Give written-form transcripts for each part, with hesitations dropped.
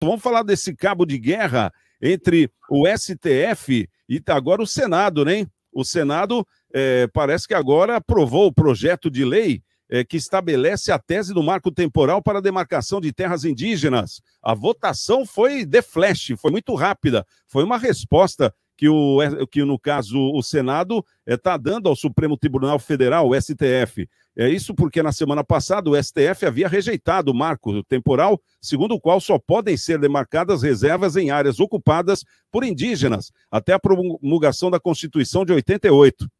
Vamos falar desse cabo de guerra entre o STF e agora o Senado, né? O Senado parece que agora aprovou o projeto de lei que estabelece a tese do marco temporal para a demarcação de terras indígenas. A votação foi de flash, foi muito rápida. Foi uma resposta que no caso, o Senado está dando ao Supremo Tribunal Federal, o STF. Isso porque na semana passada o STF havia rejeitado o marco temporal, segundo o qual só podem ser demarcadas reservas em áreas ocupadas por indígenas, até a promulgação da Constituição de 88.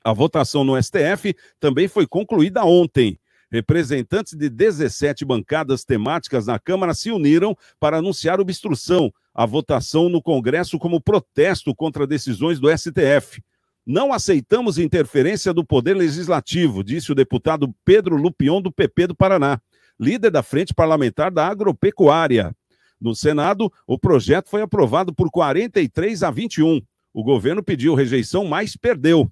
A votação no STF também foi concluída ontem. Representantes de 17 bancadas temáticas na Câmara se uniram para anunciar obstrução à votação no Congresso como protesto contra decisões do STF. Não aceitamos interferência do Poder Legislativo, disse o deputado Pedro Lupion, do PP do Paraná, líder da Frente Parlamentar da Agropecuária. No Senado, o projeto foi aprovado por 43-21. O governo pediu rejeição, mas perdeu.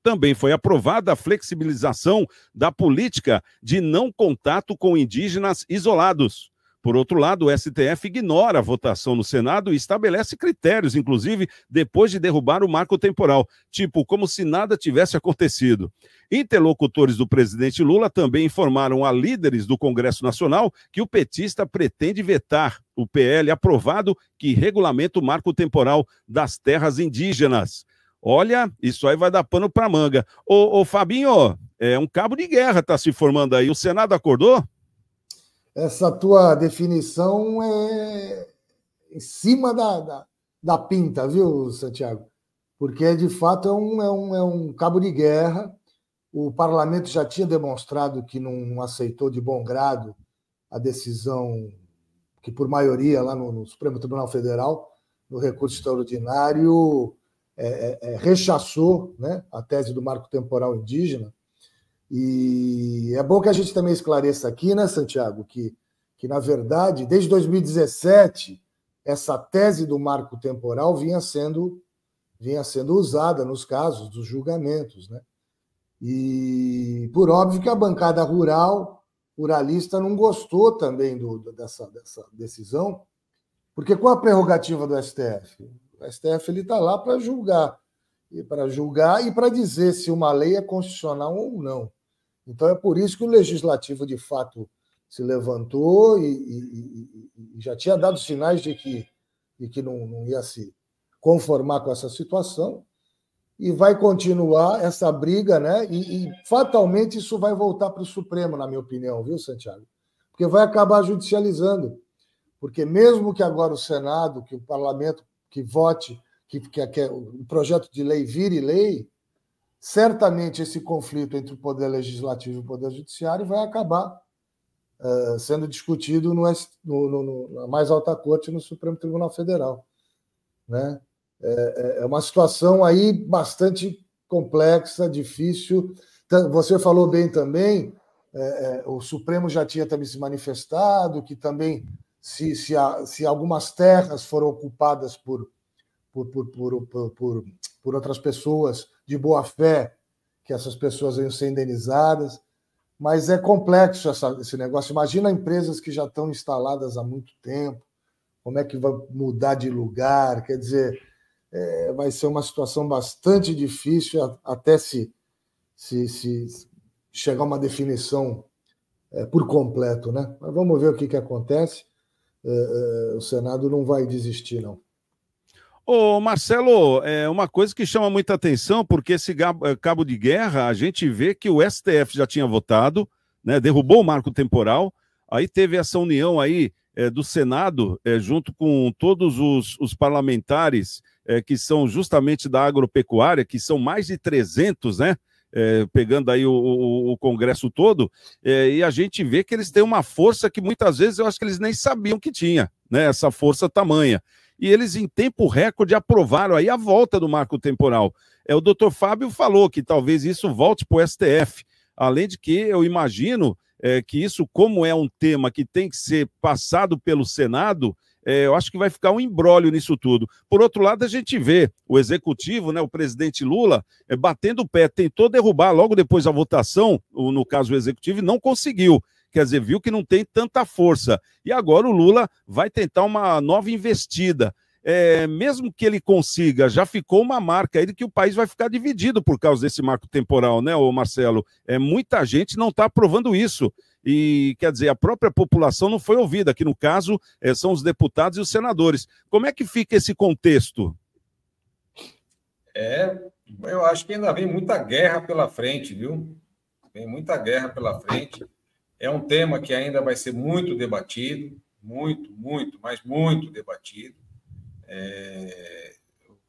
Também foi aprovada a flexibilização da política de não contato com indígenas isolados. Por outro lado, o STF ignora a votação no Senado e estabelece critérios, inclusive, depois de derrubar o marco temporal, tipo, como se nada tivesse acontecido. Interlocutores do presidente Lula também informaram a líderes do Congresso Nacional que o petista pretende vetar o PL aprovado que regulamenta o marco temporal das terras indígenas. Olha, isso aí vai dar pano para manga. Ô Fabinho, um cabo de guerra está se formando aí. O Senado acordou? Essa tua definição é em cima da pinta, viu, Santiago? Porque, de fato, é um cabo de guerra. O parlamento já tinha demonstrado que não aceitou de bom grado a decisão que, por maioria, lá no Supremo Tribunal Federal, no recurso extraordinário, rechaçou, né, a tese do marco temporal indígena. E é bom que a gente também esclareça aqui, né, Santiago, que na verdade, desde 2017, essa tese do marco temporal vinha sendo usada nos casos dos julgamentos, né? E, por óbvio, que a bancada ruralista não gostou também dessa decisão, porque qual a prerrogativa do STF? O STF está lá para julgar e para dizer se uma lei é constitucional ou não. Então, é por isso que o Legislativo, de fato, se levantou e já tinha dado sinais de que não ia se conformar com essa situação e vai continuar essa briga, né? E fatalmente isso vai voltar para o Supremo, na minha opinião, viu, Santiago? Porque vai acabar judicializando. Porque mesmo que agora o Senado, que o parlamento que vote, que o projeto de lei vire lei, certamente esse conflito entre o Poder Legislativo e o Poder Judiciário vai acabar sendo discutido na mais alta corte, no Supremo Tribunal Federal. Né? É uma situação aí bastante complexa, difícil. Você falou bem também, o Supremo já tinha também se manifestado, que também, se algumas terras foram ocupadas por outras pessoas de boa fé, que essas pessoas iam ser indenizadas. Mas é complexo esse negócio. Imagina empresas que já estão instaladas há muito tempo, como é que vai mudar de lugar? Quer dizer, vai ser uma situação bastante difícil até se chegar a uma definição por completo, né? Mas vamos ver o que acontece. O Senado não vai desistir, não. Ô Marcelo, uma coisa que chama muita atenção, porque esse cabo de guerra, a gente vê que o STF já tinha votado, né, derrubou o marco temporal, aí teve essa união aí do Senado, junto com todos os parlamentares que são justamente da agropecuária, que são mais de 300, né, pegando aí o Congresso todo, e a gente vê que eles têm uma força que muitas vezes eu acho que eles nem sabiam que tinha, né, essa força tamanha. E eles, em tempo recorde, aprovaram aí a volta do marco temporal. O doutor Fábio falou que talvez isso volte para o STF, além de que eu imagino que isso, como é um tema que tem que ser passado pelo Senado, eu acho que vai ficar um imbróglio nisso tudo. Por outro lado, a gente vê o Executivo, né, o presidente Lula, batendo o pé, tentou derrubar logo depois da votação, no caso o Executivo, e não conseguiu. quer dizer, viu que não tem tanta força. E agora o Lula vai tentar uma nova investida. Mesmo que ele consiga, já ficou uma marca aí de que o país vai ficar dividido por causa desse marco temporal, né, ô Marcelo? Muita gente não está aprovando isso. E, quer dizer, a própria população não foi ouvida, que no caso são os deputados e os senadores. Como é que fica esse contexto? Eu acho que ainda vem muita guerra pela frente, viu? Vem muita guerra pela frente. É um tema que ainda vai ser muito debatido, mas muito debatido.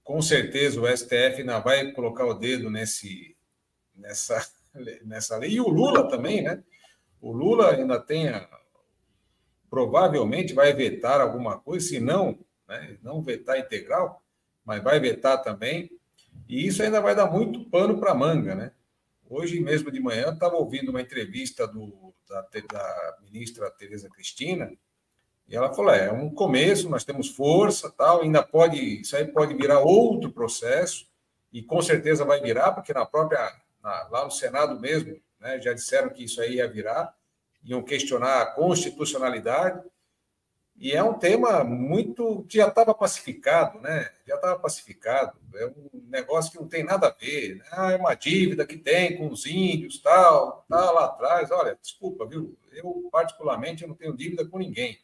Com certeza o STF ainda vai colocar o dedo nessa lei. E o Lula também, né? O Lula ainda provavelmente vai vetar alguma coisa, se não, né? Não vetar integral, mas vai vetar também. E isso ainda vai dar muito pano para manga, né? Hoje mesmo de manhã eu estava ouvindo uma entrevista da ministra Tereza Cristina, e ela falou, é um começo, nós temos força, tal, isso aí pode virar outro processo, e com certeza vai virar, porque lá no Senado mesmo, né, já disseram que isso aí ia virar, iam questionar a constitucionalidade, e é um tema que já estava pacificado, né? Já estava pacificado, é um negócio que não tem nada a ver, né? É uma dívida que tem com os índios, tal, lá atrás, olha, desculpa, viu? Eu, particularmente, eu não tenho dívida com ninguém.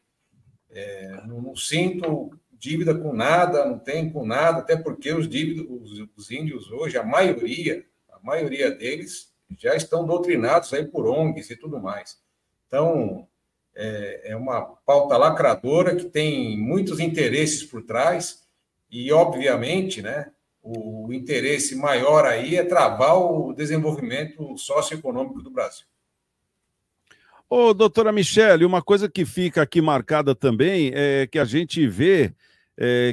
Não sinto dívida com nada, não tenho com nada, até porque os índios hoje, a maioria deles já estão doutrinados aí por ONGs e tudo mais. Então, é uma pauta lacradora que tem muitos interesses por trás e, obviamente, né, o interesse maior aí é travar o desenvolvimento socioeconômico do Brasil. Ô, doutora Michele, uma coisa que fica aqui marcada também é que a gente vê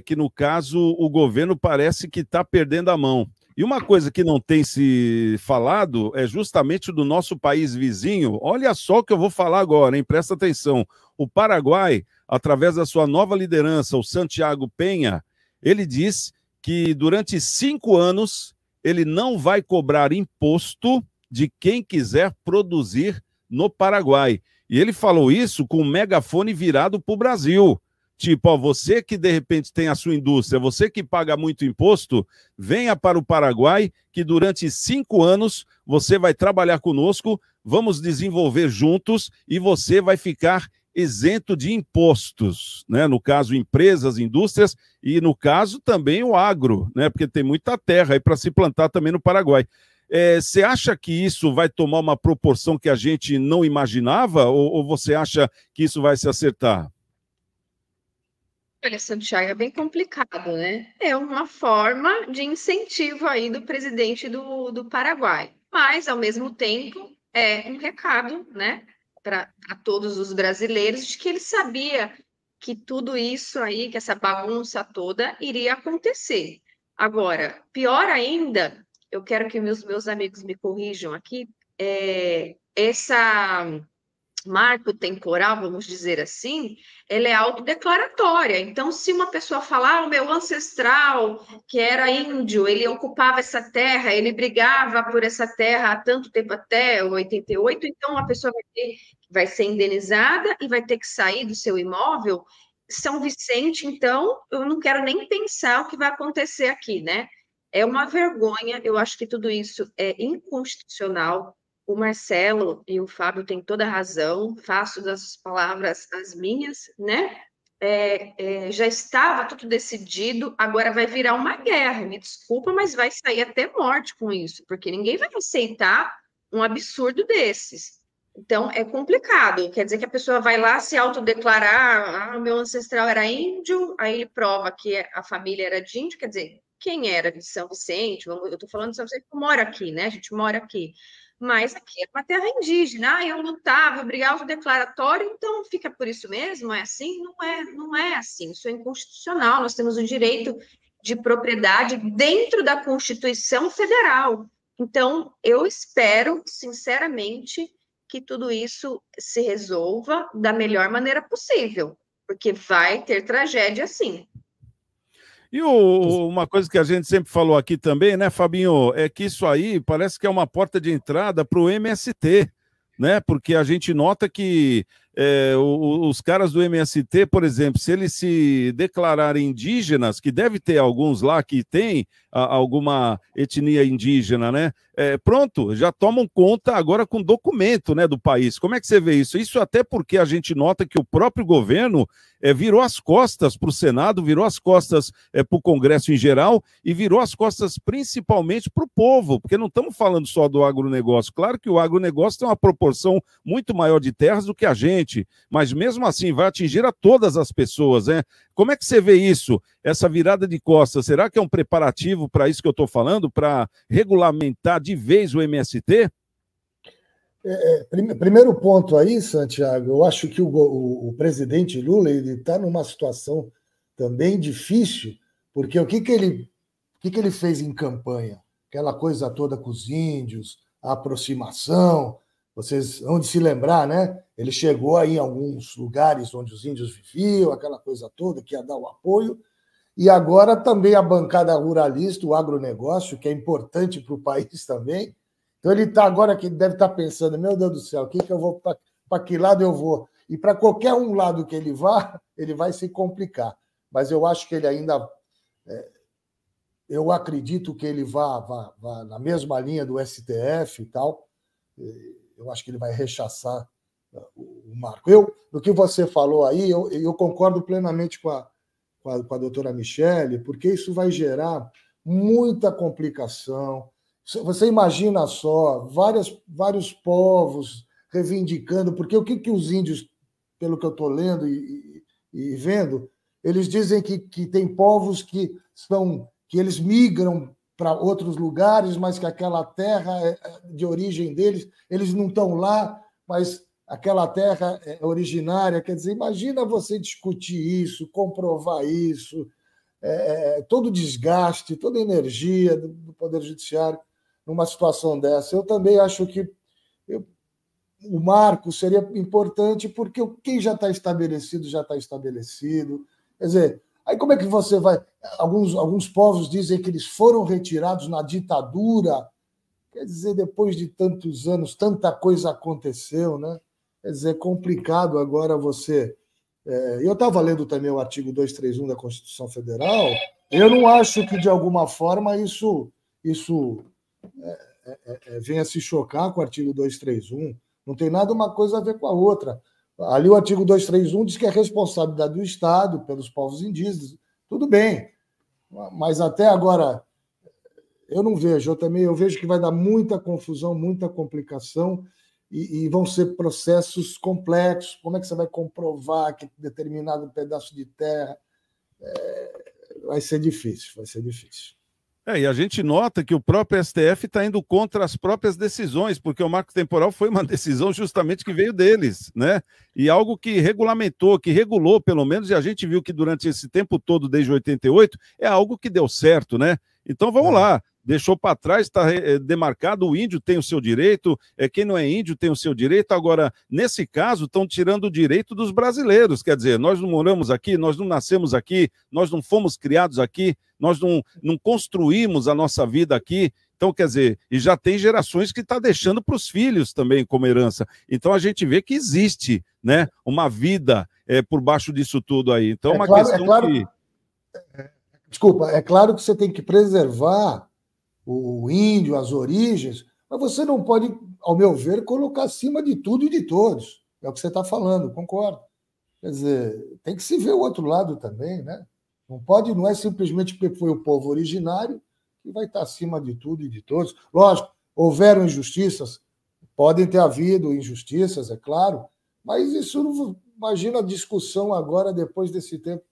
que, no caso, o governo parece que está perdendo a mão. E uma coisa que não tem se falado é justamente do nosso país vizinho. Olha só o que eu vou falar agora, hein? Presta atenção. O Paraguai, através da sua nova liderança, o Santiago Peña, ele diz que durante 5 anos ele não vai cobrar imposto de quem quiser produzir no Paraguai. E ele falou isso com um megafone virado para o Brasil. Tipo, ó, você que de repente tem a sua indústria, você que paga muito imposto, venha para o Paraguai, que durante 5 anos você vai trabalhar conosco, vamos desenvolver juntos e você vai ficar isento de impostos, né? No caso, empresas, indústrias e, no caso, também o agro, né? Porque tem muita terra aí para se plantar também no Paraguai. Você acha que isso vai tomar uma proporção que a gente não imaginava ou você acha que isso vai se acertar? Olha, Santiago, é bem complicado, né? É uma forma de incentivo aí do presidente do Paraguai. Mas, ao mesmo tempo, é um recado, né, para todos os brasileiros de que ele sabia que tudo isso aí, que essa bagunça toda iria acontecer. Agora, pior ainda, eu quero que meus amigos me corrijam aqui, essa marco temporal, vamos dizer assim, ela é autodeclaratória. Então, se uma pessoa falar, o meu ancestral, que era índio, ele ocupava essa terra, ele brigava por essa terra há tanto tempo, até 88, então a pessoa vai ser indenizada e vai ter que sair do seu imóvel. São Vicente, então, eu não quero nem pensar o que vai acontecer aqui, né? É uma vergonha, eu acho que tudo isso é inconstitucional. O Marcelo e o Fábio têm toda a razão, faço das palavras as minhas, né? Já estava tudo decidido, agora vai virar uma guerra, me desculpa, mas vai sair até morte com isso, porque ninguém vai aceitar um absurdo desses. Então, é complicado, quer dizer que a pessoa vai lá se autodeclarar, o meu ancestral era índio, aí ele prova que a família era de índio, quer dizer, quem era de São Vicente? Eu estou falando de São Vicente, eu moro aqui, né? A gente mora aqui. Mas aqui é uma terra indígena, eu lutava, eu brigava o declaratório, então fica por isso mesmo? É assim? Não é assim, isso é inconstitucional, nós temos o direito de propriedade dentro da Constituição Federal. Então, eu espero, sinceramente, que tudo isso se resolva da melhor maneira possível, porque vai ter tragédia sim. E uma coisa que a gente sempre falou aqui também, né, Fabinho, é que isso aí parece que é uma porta de entrada para o MST, né? Porque a gente nota que os caras do MST, por exemplo, se eles se declararem indígenas, que deve ter alguns lá que tem alguma etnia indígena, né? Pronto, já tomam conta agora com documento, né, do país. Como é que você vê isso? Isso até porque a gente nota que o próprio governo virou as costas para o Senado, virou as costas para o Congresso em geral e virou as costas principalmente para o povo, porque não estamos falando só do agronegócio. Claro que o agronegócio tem uma proporção muito maior de terras do que a gente, mas mesmo assim vai atingir a todas as pessoas, né? Como é que você vê isso, essa virada de costas? Será que é um preparativo para isso que eu estou falando, para regulamentar de vez o MST? Primeiro ponto aí, Santiago, eu acho que o presidente Lula está numa situação também difícil, porque o que ele fez em campanha? Aquela coisa toda com os índios, a aproximação, vocês vão de se lembrar, né? Ele chegou aí em alguns lugares onde os índios viviam, aquela coisa toda, que ia dar o apoio, e agora também a bancada ruralista, o agronegócio, que é importante para o país também. Então ele está agora que deve estar pensando, meu Deus do céu, o que eu vou, para que lado eu vou? E para qualquer um lado que ele vá, ele vai se complicar. Mas eu acho que ele ainda... eu acredito que ele vá na mesma linha do STF e tal. Eu acho que ele vai rechaçar o marco. No que você falou aí, eu concordo plenamente com a doutora Michele, porque isso vai gerar muita complicação. Você imagina só, vários povos reivindicando, porque o que os índios, pelo que eu estou lendo e vendo, eles dizem que tem povos que eles migram para outros lugares, mas que aquela terra de origem deles, eles não estão lá, mas aquela terra é originária. Quer dizer, imagina você discutir isso, comprovar isso, todo o desgaste, toda a energia do Poder Judiciário numa situação dessa. Eu também acho que o marco seria importante, porque quem já está estabelecido, já está estabelecido. Quer dizer, aí como é que você vai... Alguns povos dizem que eles foram retirados na ditadura. Quer dizer, depois de tantos anos, tanta coisa aconteceu, né? Quer dizer, é complicado agora você... Eu estava lendo também o artigo 231 da Constituição Federal. Eu não acho que, de alguma forma, isso venha se chocar com o artigo 231. Não tem nada uma coisa a ver com a outra. Ali o artigo 231 diz que é responsabilidade do Estado pelos povos indígenas. Tudo bem, mas até agora eu não vejo. Eu vejo que vai dar muita confusão, muita complicação e vão ser processos complexos. Como é que você vai comprovar que determinado pedaço de terra... vai ser difícil, vai ser difícil. E a gente nota que o próprio STF está indo contra as próprias decisões, porque o marco temporal foi uma decisão justamente que veio deles, né? E algo que regulamentou, que regulou pelo menos, e a gente viu que durante esse tempo todo, desde 88, é algo que deu certo, né? Então vamos lá, deixou para trás, está demarcado, o índio tem o seu direito, quem não é índio tem o seu direito. Agora, nesse caso, estão tirando o direito dos brasileiros, quer dizer, nós não moramos aqui, nós não nascemos aqui, nós não fomos criados aqui, nós não construímos a nossa vida aqui. Então, quer dizer, e já tem gerações que está deixando para os filhos também como herança. Então, a gente vê que existe, né, uma vida por baixo disso tudo aí. Então, uma questão que... Desculpa, é claro que você tem que preservar o índio, as origens, mas você não pode, ao meu ver, colocar acima de tudo e de todos. É o que você está falando, concordo. Quer dizer, tem que se ver o outro lado também, né? Não é simplesmente porque foi o povo originário que vai estar acima de tudo e de todos. Lógico, houveram injustiças, podem ter havido injustiças, é claro, mas isso não... Imagina a discussão agora, depois desse tempo.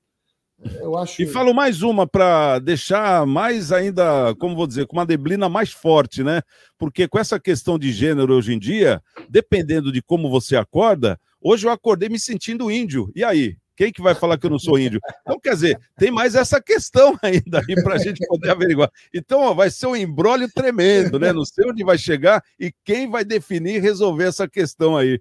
Eu acho... E falo mais uma para deixar mais ainda, como vou dizer, com uma neblina mais forte, né? Porque com essa questão de gênero hoje em dia, dependendo de como você acorda, hoje eu acordei me sentindo índio. E aí? Quem que vai falar que eu não sou índio? Então, quer dizer, tem mais essa questão ainda aí para a gente poder averiguar. Então, ó, vai ser um imbróglio tremendo, né? Não sei onde vai chegar e quem vai definir e resolver essa questão aí.